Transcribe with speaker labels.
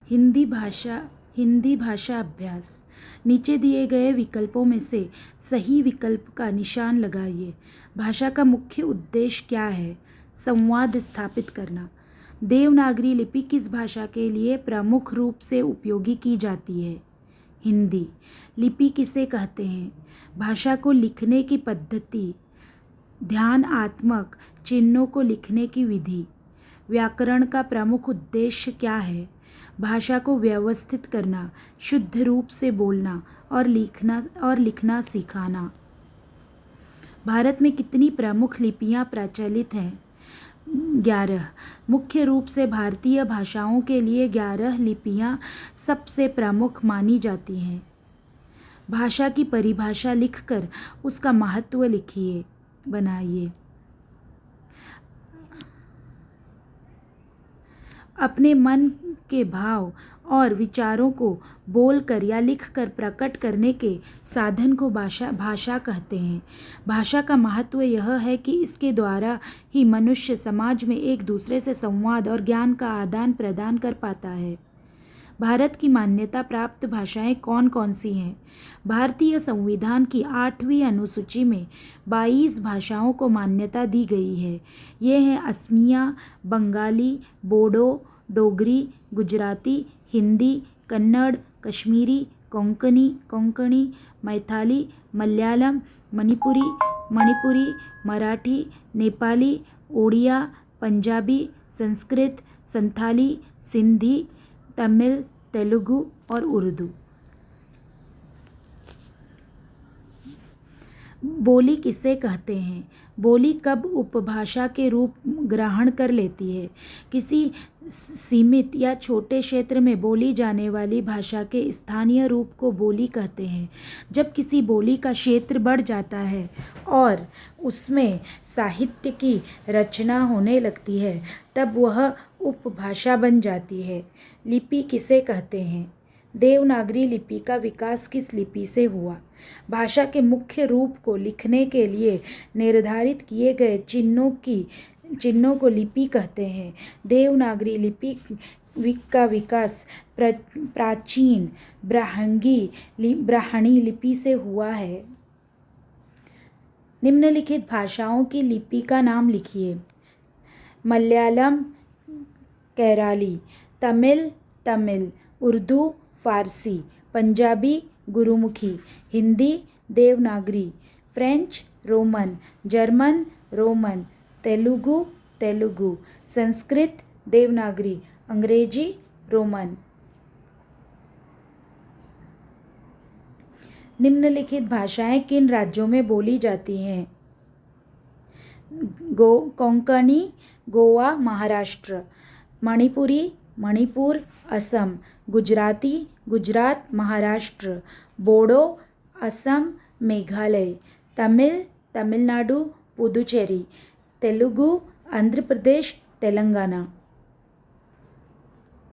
Speaker 1: हिंदी भाषा अभ्यास। नीचे दिए गए विकल्पों में से सही विकल्प का निशान लगाइए। भाषा का मुख्य उद्देश्य क्या है? संवाद स्थापित करना। देवनागरी लिपि किस भाषा के लिए प्रमुख रूप से उपयोगी की जाती है? हिंदी। लिपि किसे कहते हैं? भाषा को लिखने की पद्धति, ध्यानात्मक चिन्हों को लिखने की विधि। व्याकरण का प्रमुख उद्देश्य क्या है? भाषा को व्यवस्थित करना, शुद्ध रूप से बोलना और लिखना सिखाना। भारत में कितनी प्रमुख लिपियां प्रचलित हैं? 11। मुख्य रूप से भारतीय भाषाओं के लिए 11 लिपियां सबसे प्रमुख मानी जाती हैं। भाषा की परिभाषा लिखकर उसका महत्व लिखिए, बनाइए। अपने मन के भाव और विचारों को बोलकर या लिखकर प्रकट करने के साधन को भाषा कहते हैं। भाषा का महत्व यह है कि इसके द्वारा ही मनुष्य समाज में एक दूसरे से संवाद और ज्ञान का आदान प्रदान कर पाता है। भारत की मान्यता प्राप्त भाषाएं कौन कौन सी हैं? भारतीय संविधान की 8वीं अनुसूची में 22 भाषाओं को मान्यता दी गई है। ये हैं असमिया, बंगाली, बोडो, डोगरी, गुजराती, हिंदी, कन्नड़, कश्मीरी, कोंकणी, मैथिली, मलयालम, मणिपुरी, मराठी, नेपाली, ओडिया, पंजाबी, संस्कृत, संथाली, सिंधी, तमिल, तेलुगु और उर्दू। बोली किसे कहते हैं? बोली कब उपभाषा के रूप ग्रहण कर लेती है? किसी सीमित या छोटे क्षेत्र में बोली जाने वाली भाषा के स्थानीय रूप को बोली कहते हैं। जब किसी बोली का क्षेत्र बढ़ जाता है और उसमें साहित्य की रचना होने लगती है, तब वह उपभाषा बन जाती है। लिपि किसे कहते हैं? देवनागरी लिपि का विकास किस लिपि से हुआ? भाषा के मुख्य रूप को लिखने के लिए निर्धारित किए गए चिन्हों को लिपि कहते हैं। देवनागरी लिपि का विकास प्राचीन ब्राह्मणी लिपि से हुआ है। निम्नलिखित भाषाओं की लिपि का नाम लिखिए। मलयालम केरली, Tamil, Urdu Farsi, Punjabi Gurmukhi, Hindi Devanagari, French Roman, German Roman, Telugu, Sanskrit Devanagari, Angrezi Roman. निम्नलिखित भाषाएं किन राज्यों में बोली जाती हैं? कोंकणी गोवा महाराष्ट्र, मणिपुरी मणिपुर असम, गुजराती गुजरात महाराष्ट्र, बोडो असम मेघालय, तमिल तमिलनाडु पुदुचेरी, तेलुगु आंध्र प्रदेश तेलंगाना।